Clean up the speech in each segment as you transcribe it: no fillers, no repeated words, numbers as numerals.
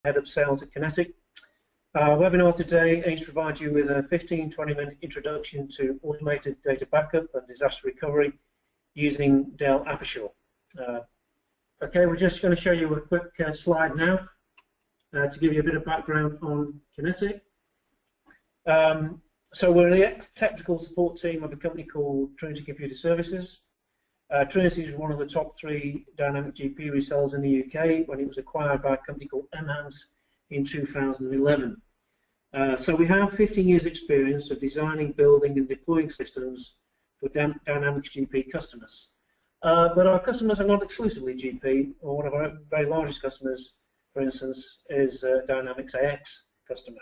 Head of Sales at Kinetek. Our webinar today aims to provide you with a 15-20 minute introduction to automated data backup and disaster recovery using Dell Applicationaware. Okay, we're just going to show you a quick slide now to give you a bit of background on Kinetek. So we're the technical support team of a company called Trinity Computer Services. Trinity is one of the top 3 dynamic GP resellers in the UK when it was acquired by a company called Enhance in 2011. So we have 15 years experience of designing, building and deploying systems for Dynamics GP customers. But our customers are not exclusively GP, or one of our very largest customers, for instance, is Dynamics AX customer.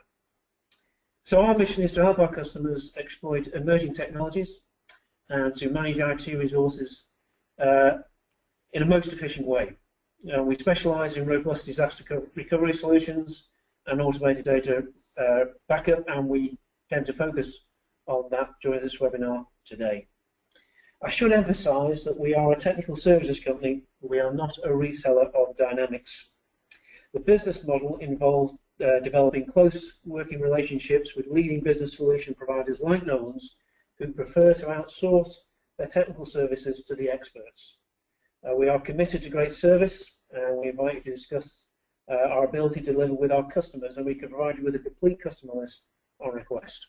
So our mission is to help our customers exploit emerging technologies and to manage IT resources in a most efficient way. We specialize in robust disaster recovery solutions and automated data backup, and we tend to focus on that during this webinar today. I should emphasize that we are a technical services company. We are not a reseller of Dynamics. The business model involves developing close working relationships with leading business solution providers like Nolan's, who prefer to outsource their technical services to the experts. We are committed to great service, and we invite you to discuss our ability to deliver with our customers, and we can provide you with a complete customer list on request.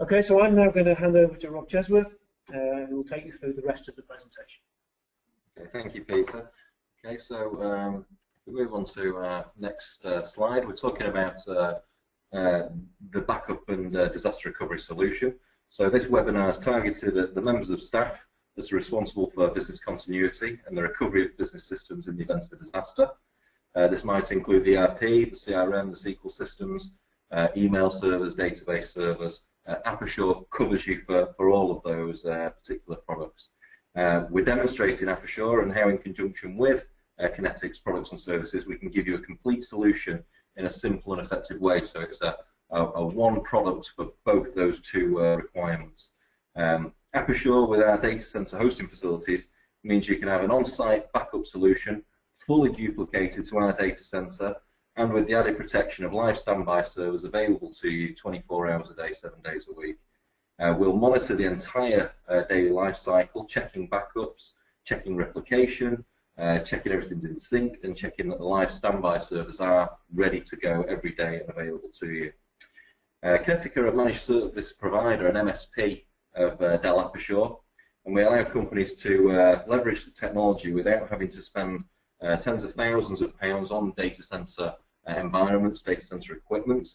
Okay, so I'm now going to hand over to Rob Chesworth, who will take you through the rest of the presentation. Okay, thank you, Peter. Okay, so we move on to next slide. We're talking about the backup and disaster recovery solution. So this webinar is targeted at the members of staff that's responsible for business continuity and the recovery of business systems in the event of a disaster. This might include the ERP, the CRM, the SQL systems, email servers, database servers. Applicationaware covers you for all of those particular products. We're demonstrating Applicationaware and how, in conjunction with Kinetek's products and services, we can give you a complete solution in a simple and effective way. So it's a one product for both those two requirements. Applicationaware with our data center hosting facilities means you can have an on-site backup solution fully duplicated to our data center, and with the added protection of live standby servers available to you 24 hours a day, 7 days a week. We'll monitor the entire daily life cycle, checking backups, checking replication, checking everything's in sync, and checking that the live standby servers are ready to go every day and available to you. Kinetek are a managed service provider, an MSP of Dell Applicationaware, and we allow companies to leverage the technology without having to spend tens of thousands of pounds on data center environments, data center equipment,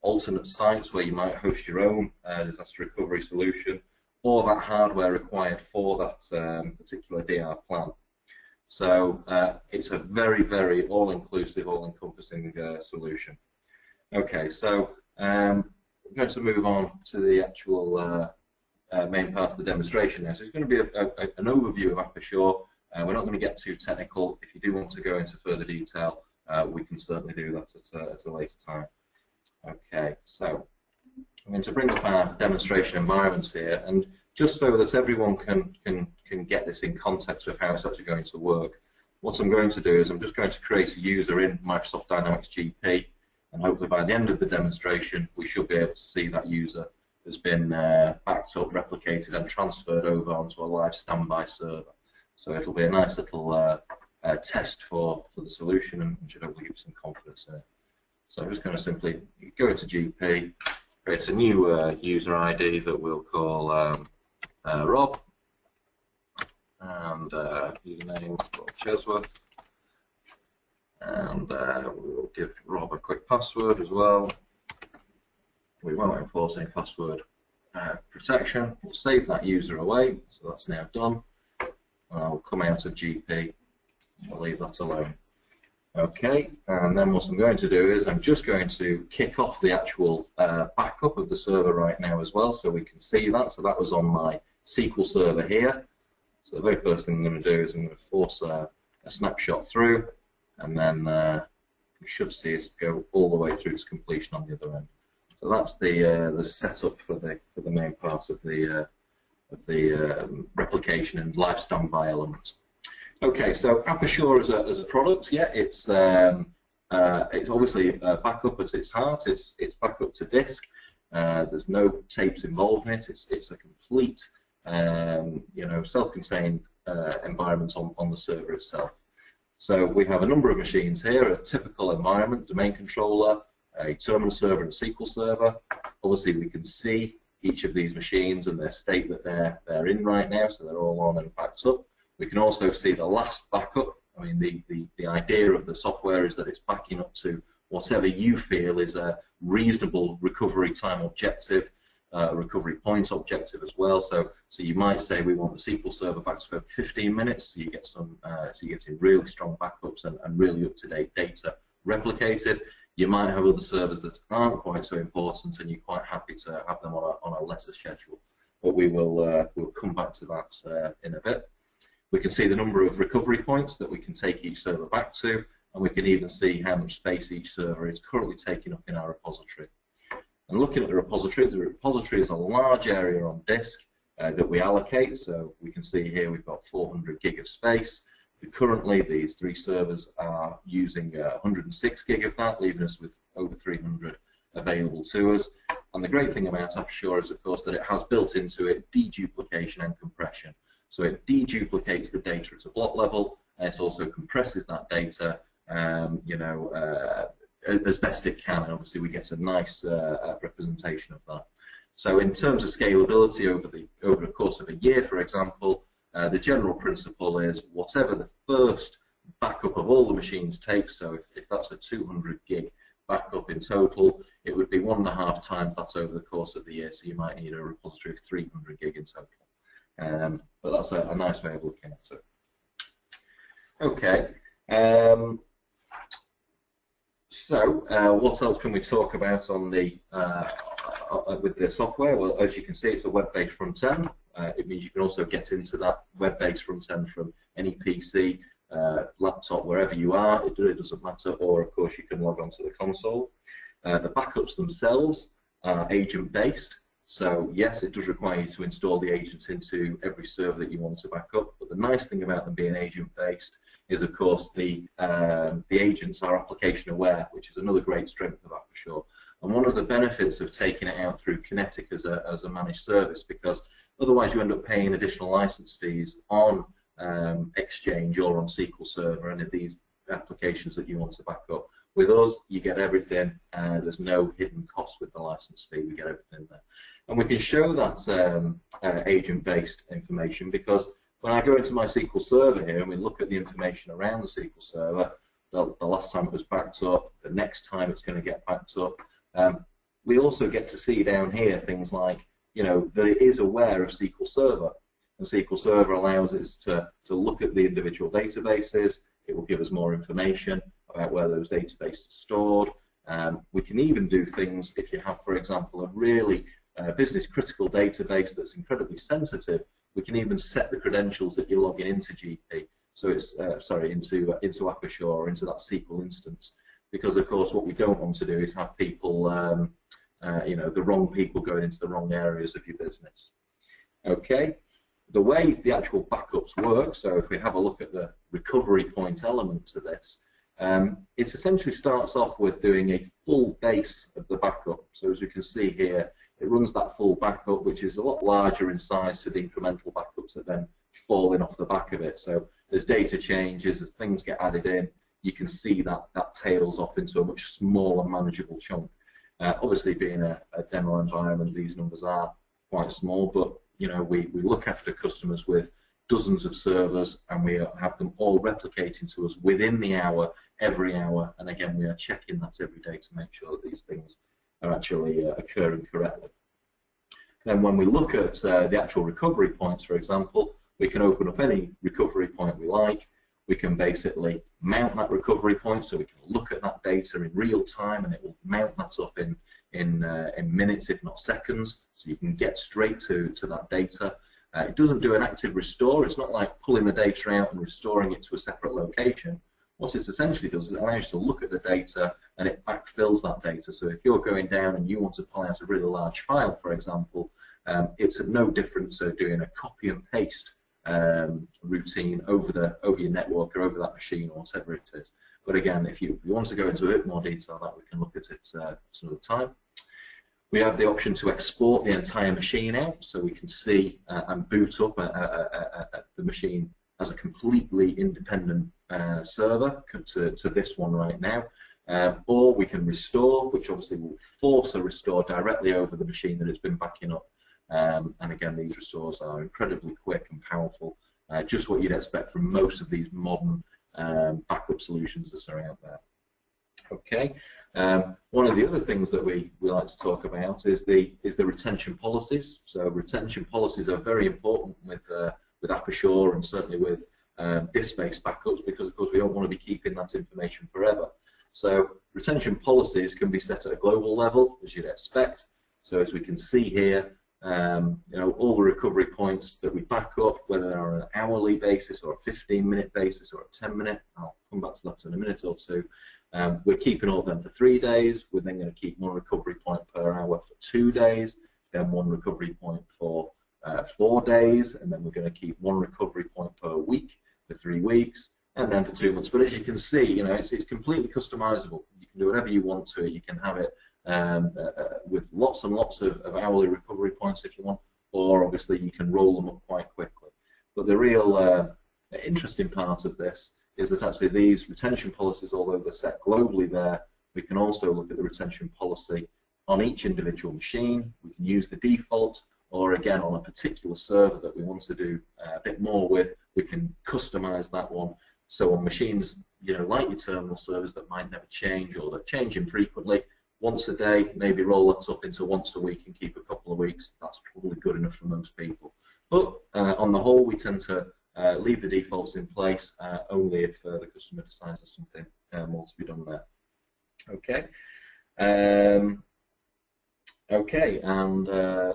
alternate sites where you might host your own disaster recovery solution, or that hardware required for that particular DR plan. So it's a very, very all-inclusive, all-encompassing solution. Okay, so I'm going to move on to the actual main part of the demonstration now. So it's going to be an overview of Applicationaware. We're not going to get too technical. If you do want to go into further detail, we can certainly do that at a later time. Okay, so I'm going to bring up our demonstration environments here, and just so that everyone can get this in context of how it's actually going to work, what I'm going to do is I'm just going to create a user in Microsoft Dynamics GP, and hopefully by the end of the demonstration we should be able to see that user has been backed up, replicated and transferred over onto a live standby server. So it'll be a nice little test for the solution, and should hopefully give some confidence in it. So I'm just going to simply go into GP, create a new user ID that we'll call Rob, and username Rob Chesworth, and we'll give Rob a quick password as well. We won't enforce any password protection. We'll save that user away, so that's now done. I'll come out of GP. I'll leave that alone. Okay, and then what I'm going to do is I'm just going to kick off the actual backup of the server right now as well, so we can see that. So that was on my SQL server here. So the very first thing I'm going to do is I'm going to force a snapshot through, and then we should see it go all the way through to completion on the other end. So that's the setup for the main part of the replication and live standby element. Okay, so Applicationaware as a product, yeah, it's it's obviously backup at its heart. It's backup to disk. There's no tapes involved in it. It's a complete, self-contained environment on the server itself. So we have a number of machines here, a typical environment, domain controller, a terminal server and a SQL server. Obviously we can see each of these machines and their state that they're in right now, so they're all on and backed up. We can also see the last backup. I mean, the idea of the software is that it's backing up to whatever you feel is a reasonable recovery time objective, recovery point objective as well. So you might say we want the SQL server back for 15 minutes, so you get some, so you're getting really strong backups and really up-to-date data replicated. You might have other servers that aren't quite so important, and you're quite happy to have them on a lesser schedule. But we'll come back to that in a bit. We can see the number of recovery points that we can take each server back to, and we can even see how much space each server is currently taking up in our repository. And looking at the repository is a large area on disk that we allocate. So we can see here we've got 400 gig of space. Currently, these 3 servers are using 106 gig of that, leaving us with over 300 available to us. And the great thing about Applicationaware is, of course, that it has built into it deduplication and compression. So it deduplicates the data at a block level, and it also compresses that data, as best it can. And obviously, we get a nice representation of that. So in terms of scalability over the course of a year, for example, the general principle is whatever the first backup of all the machines takes, so if that's a 200 gig backup in total, it would be 1.5 times that over the course of the year, so you might need a repository of 300 gig in total. But that's a nice way of looking at it. Okay, so what else can we talk about on the with the software? Well, as you can see, it's a web-based front end. It means you can also get into that web-based front end from any PC, laptop, wherever you are. It really doesn't matter. Or, of course, you can log onto the console. The backups themselves are agent-based. So, yes, it does require you to install the agents into every server that you want to back up. But the nice thing about them being agent-based is, of course, the agents are application-aware, which is another great strength of Applicationaware. And one of the benefits of taking it out through Kinetek as a managed service, because otherwise you end up paying additional license fees on Exchange or on SQL Server, any of these applications that you want to back up. With us, you get everything. There's no hidden cost with the license fee. We get everything there. And we can show that agent-based information, because when I go into my SQL Server here and we look at the information around the SQL Server, the last time it was backed up, the next time it's going to get backed up, we also get to see down here things like, that it is aware of SQL Server. And SQL Server allows us to look at the individual databases. It will give us more information about where those databases are stored. We can even do things if you have, for example, a really business-critical database that's incredibly sensitive. We can even set the credentials that you're logging into GP. So it's into Applicationaware or into that SQL instance, because of course what we don't want to do is have people, the wrong people going into the wrong areas of your business. Okay, the way the actual backups work. So if we have a look at the recovery point element to this, it essentially starts off with doing a full base of the backup. So as you can see here, it runs that full backup, which is a lot larger in size to the incremental backups that then fall in off the back of it. So as data changes, as things get added in, you can see that tails off into a much smaller, manageable chunk. Obviously, being a demo environment, these numbers are quite small, but we look after customers with dozens of servers, and we have them all replicating to us within the hour, every hour, and again, we are checking that every day to make sure that these things are actually occurring correctly. Then when we look at the actual recovery points, for example, we can open up any recovery point we like. We can basically mount that recovery point, so we can look at that data in real time, and it will mount that up in minutes, if not seconds, so you can get straight to that data. It doesn't do an active restore. It's not like pulling the data out and restoring it to a separate location. What it essentially does is it allows you to look at the data and it backfills that data. So if you're going down and you want to pull out a really large file, for example, it's no different to doing a copy and paste routine over your network or over that machine or whatever it is. But again, if you want to go into a bit more detail, that we can look at it some other time. We have the option to export the entire machine out, so we can see and boot up the machine as a completely independent server to this one right now. Or we can restore, which obviously will force a restore directly over the machine that it's been backing up. And again, these restores are incredibly quick and powerful, just what you'd expect from most of these modern backup solutions that are out there. Okay. One of the other things that we like to talk about is the retention policies. So retention policies are very important with Appicationaware and certainly with disk-based backups, because of course we don't want to be keeping that information forever. So retention policies can be set at a global level, as you'd expect. So as we can see here, all the recovery points that we back up, whether they're on an hourly basis or a 15-minute basis or a 10-minute, I'll come back to that in a minute or two. We're keeping all of them for 3 days. We're then going to keep one recovery point per hour for 2 days, then one recovery point for 4 days, and then we're going to keep one recovery point per week for 3 weeks, and then for 2 months. But as you can see, it's completely customizable. You can do whatever you want to it. You can have it with lots and lots of hourly recovery points if you want, or obviously you can roll them up quite quickly. But the real interesting part of this is that actually these retention policies, although they're set globally there, we can also look at the retention policy on each individual machine. We can use the default, or again on a particular server that we want to do a bit more with, we can customize that one. So on machines, like your terminal servers that might never change or that change infrequently, once a day, maybe roll that up into once a week and keep a couple of weeks. That's probably good enough for most people. But on the whole, we tend to leave the defaults in place only if the customer decides there's something more to be done there. Okay. Okay, and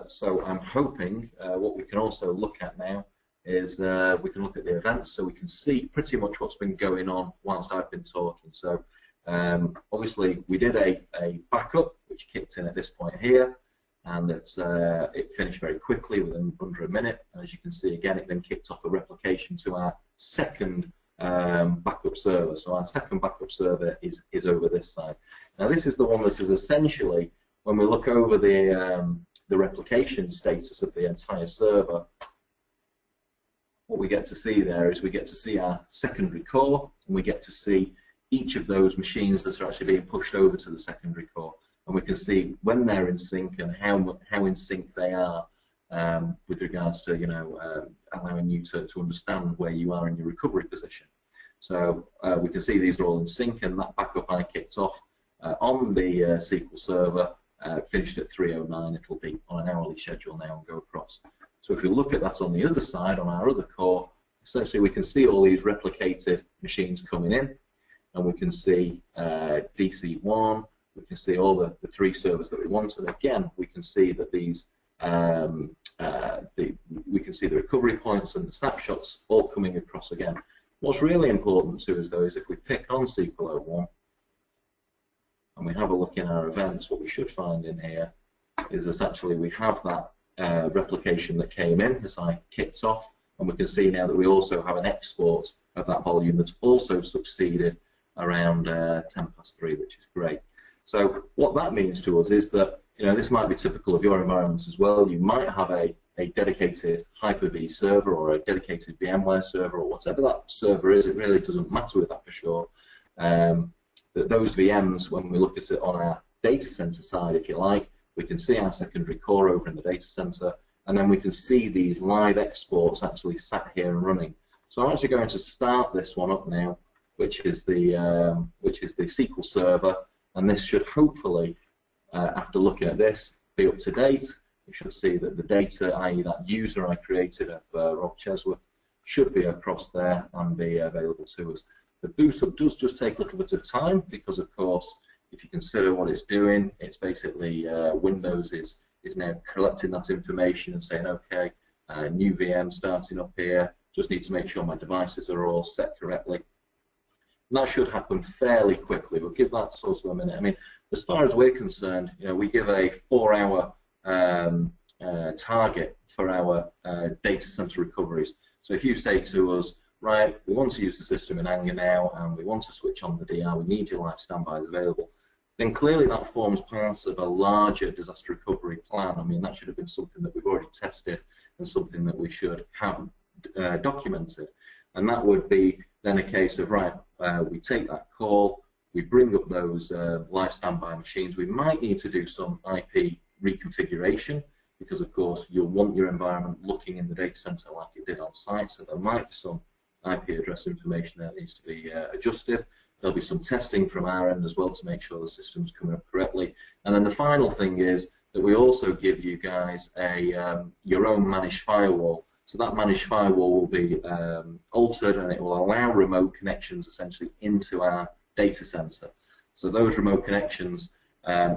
so I'm hoping what we can also look at now is we can look at the events, so we can see pretty much what's been going on whilst I've been talking. So obviously we did a backup which kicked in at this point here, and it finished very quickly within under a minute. And as you can see again, it then kicked off a replication to our second backup server. So our second backup server is over this side. Now this is the one that is essentially, when we look over the replication status of the entire server, what we get to see there is we get to see our secondary core, and we get to see each of those machines that are actually being pushed over to the secondary core, and we can see when they're in sync and how in sync they are with regards to allowing you to understand where you are in your recovery position. So we can see these are all in sync, and that backup I kicked off on the SQL server finished at 3:09. It'll be on an hourly schedule now and go across. So if we look at that on the other side, on our other core, essentially we can see all these replicated machines coming in, and we can see DC1, we can see all the 3 servers that we want, and again we can see that these we can see the recovery points and the snapshots all coming across again. What's really important to us though is if we pick on SQL01 and we have a look in our events, what we should find in here is that actually we have that replication that came in as I kicked off, and we can see now that we also have an export of that volume that's also succeeded around 3:10, which is great. So what that means to us is that this might be typical of your environments as well. You might have a dedicated Hyper-V server or a dedicated VMware server or whatever that server is. It really doesn't matter with that for sure. That those VMs, when we look at it on our data center side, if you like, we can see our secondary core over in the data center, and then we can see these live exports actually sat here and running. So I'm actually going to start this one up now, which is the SQL server, and this should hopefully, after looking at this, be up to date. We should see that the data, i.e. that user I created of Rob Chesworth, should be across there and be available to us. The boot up does just take a little bit of time because, of course, if you consider what it's doing, it's basically Windows is now collecting that information and saying, okay, new VM starting up here, just need to make sure my devices are all set correctly. And that should happen fairly quickly. We'll give that sort of a minute. I mean, as far as we're concerned, we give a 4-hour target for our data center recoveries. So if you say to us, right, we want to use the system in anger now, and we want to switch on the DR, we need your live standbys available, then clearly that forms part of a larger disaster recovery plan. I mean, that should have been something that we've already tested and something that we should have documented. And that would be then a case of, right, we take that call, we bring up those live standby machines. We might need to do some IP reconfiguration because, of course, you'll want your environment looking in the data center like it did on site, so there might be some IP address information that needs to be adjusted. There'll be some testing from our end as well to make sure the system's coming up correctly. And then the final thing is that we also give you guys a your own managed firewall. So that managed firewall will be altered, and it will allow remote connections essentially into our data center. So those remote connections,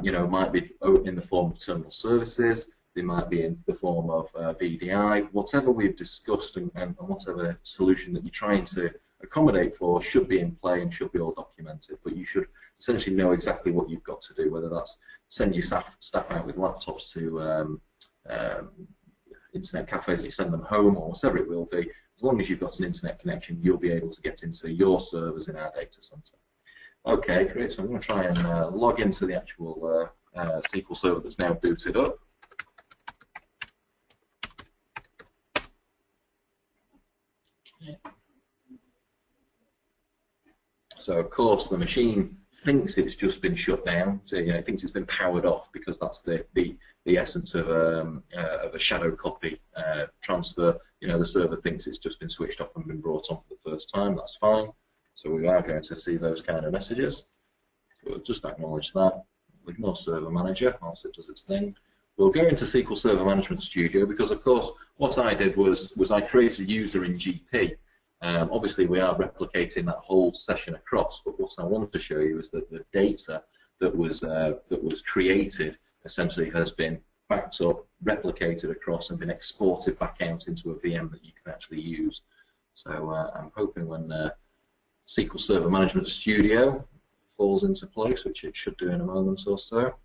you know, might be in the form of terminal services. They might be in the form of VDI. Whatever we've discussed and whatever solution that you're trying to accommodate for should be in play and should be all documented. But you should essentially know exactly what you've got to do, whether that's send your staff out with laptops to internet cafes, you send them home, or whatever it will be. As long as you've got an internet connection, you'll be able to get into your servers in our data center. Okay, great. So I'm going to try and log into the actual SQL Server that's now booted up. So of course the machine thinks it's just been shut down. So, you know, it thinks it's been powered off because that's the essence of a shadow copy transfer. You know, the server thinks it's just been switched off and been brought on for the first time. That's fine. So we are going to see those kind of messages. So we'll just acknowledge that. We'll ignore Server Manager whilst it does its thing. We'll go into SQL Server Management Studio because, of course, what I did was I created a user in GP. Obviously, we are replicating that whole session across, but what I wanted to show you is that the data that was created essentially has been backed up, replicated across, and been exported back out into a VM that you can actually use. So I'm hoping when SQL Server Management Studio falls into place, which it should do in a moment or so.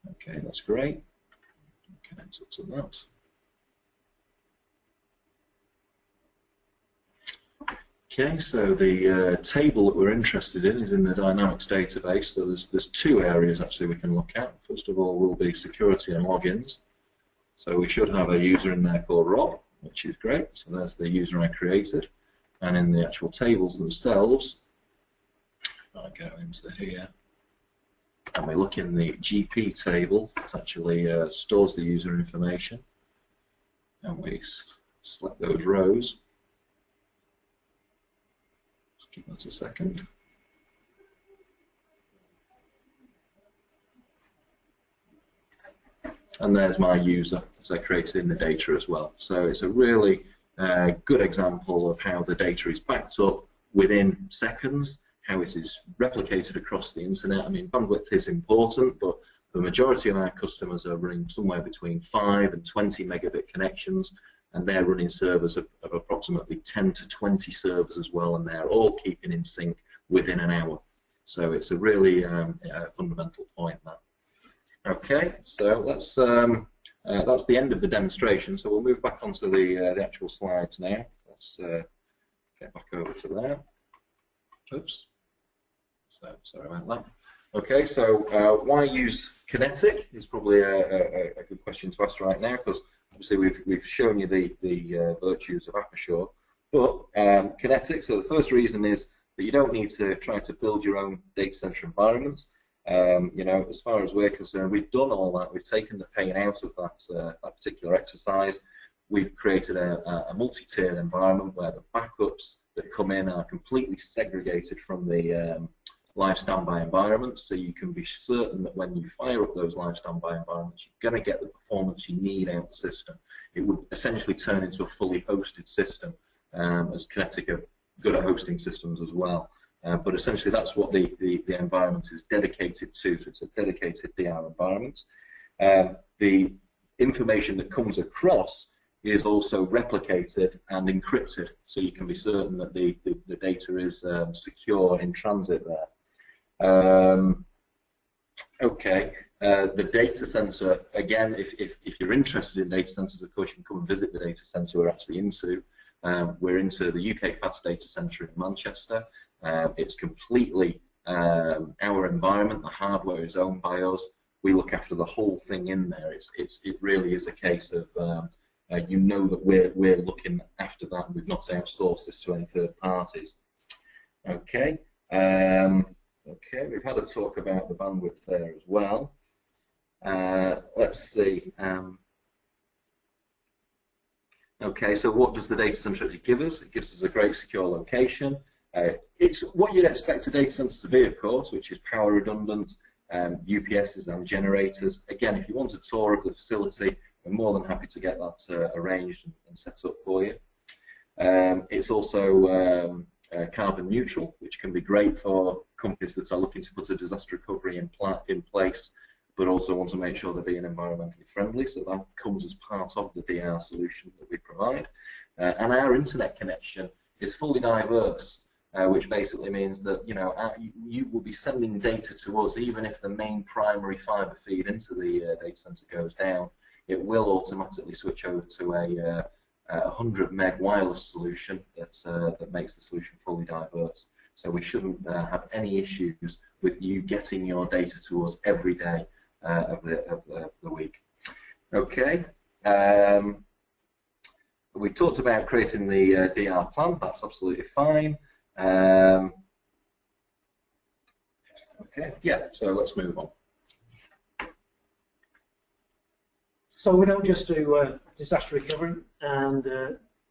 Okay, that's great. Connect up to that. Okay, so the table that we're interested in is in the Dynamics database. So there's two areas actually we can look at. First of all will be security and logins. So we should have a user in there called Rob, which is great. So there's the user I created. And in the actual tables themselves, I go into here, and we look in the GP table. It actually stores the user information, and we select those rows. Just give that a second. And there's my user as I created in the data as well. So it's a really good example of how the data is backed up within seconds, how it is replicated across the internet. I mean, bandwidth is important, but the majority of our customers are running somewhere between 5 and 20 megabit connections, and they're running servers of approximately 10 to 20 servers as well, and they're all keeping in sync within an hour. So it's a really fundamental point there. Okay, so let's that's the end of the demonstration. So we'll move back onto the actual slides now. Let's get back over to there. Oops. So sorry about that. Okay, so why use Kinetek is probably a good question to ask right now, because obviously we've shown you the virtues of Applicationaware. But Kinetek, so the first reason is that you don't need to try to build your own data center environments. You know, as far as we're concerned, we've done all that. We've taken the pain out of that particular exercise. We've created a multi-tiered environment where the backups that come in are completely segregated from the live standby environments, so you can be certain that when you fire up those live standby environments, you're going to get the performance you need out of the system. It would essentially turn into a fully hosted system, as Kinetek are good at hosting systems as well. But essentially that's what the environment is dedicated to, so it's a dedicated DR environment. The information that comes across is also replicated and encrypted, so you can be certain that the data is secure in transit there. Okay, The data center, again, if you're interested in data centers, of course, you can come and visit the data center we're actually into. We're into the UK Fast Data Center in Manchester. It's completely our environment. The hardware is owned by us. We look after the whole thing in there. It really is a case of you know that we're looking after that. We've not outsourced this to any third parties. Okay. Okay. We've had a talk about the bandwidth there as well. Let's see. Okay, so what does the data center actually give us? It gives us a great secure location. It's what you'd expect a data center to be, of course, which is power redundant, UPSs and generators. Again, if you want a tour of the facility, we're more than happy to get that arranged and set up for you. It's also carbon neutral, which can be great for companies that are looking to put a disaster recovery in place, but also want to make sure they're being environmentally friendly. So that comes as part of the DR solution that we provide. And our internet connection is fully diverse, which basically means that you will be sending data to us even if the main primary fiber feed into the data center goes down. It will automatically switch over to a 100 meg wireless solution that makes the solution fully diverse. So we shouldn't have any issues with you getting your data to us every day of the week. Okay. We talked about creating the DR plan. That's absolutely fine. Okay. Yeah. So let's move on. So we don't just do disaster recovery and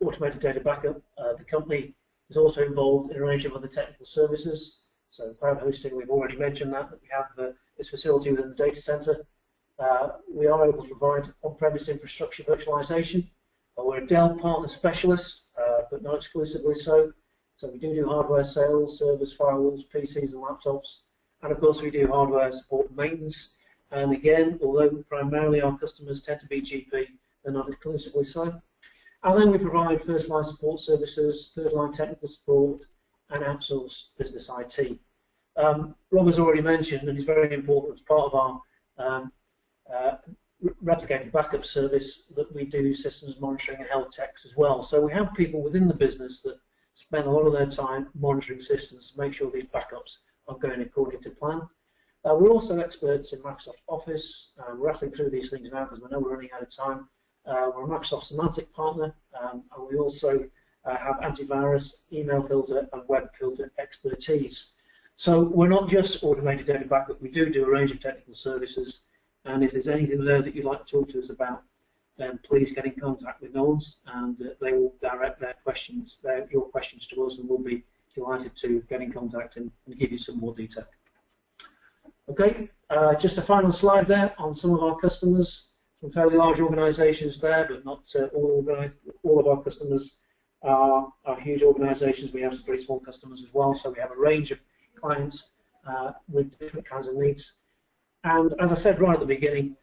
automated data backup. The company is also involved in a range of other technical services. So cloud hosting, we've already mentioned that we have this facility within the data center. We are able to provide on-premise infrastructure virtualization. We're a Dell partner specialist, but not exclusively so. So we do hardware sales, servers, firewalls, PCs and laptops. And of course we do hardware support and maintenance. And again, although primarily our customers tend to be GP, they're not exclusively so. And then we provide first-line support services, third-line technical support, and outsource business IT. Rob has already mentioned, and it's very important as part of our replicated backup service, that we do systems monitoring and health checks as well. So we have people within the business that spend a lot of their time monitoring systems to make sure these backups are going according to plan. We're also experts in Microsoft Office. We're rattling through these things now because we know we're running out of time. We're a Microsoft Semantic partner, and we also have antivirus, email filter, and web filter expertise. So we're not just automated data backup. We do a range of technical services, and if there's anything there that you'd like to talk to us about, then please get in contact with Nolan's, and they will direct your questions to us, and we'll be delighted to get in contact and give you some more detail. Okay, just a final slide there on some of our customers. Some fairly large organisations there, but not all of our customers are huge organisations. We have some pretty small customers as well, so we have a range of clients with different kinds of needs. And as I said right at the beginning,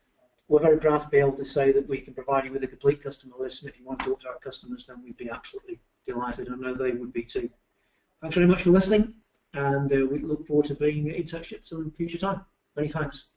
we're very proud to be able to say that we can provide you with a complete customer list, and if you want to talk to our customers, then we'd be absolutely delighted. I know they would be too. Thanks very much for listening, and we look forward to being in touch at some future time. Many thanks.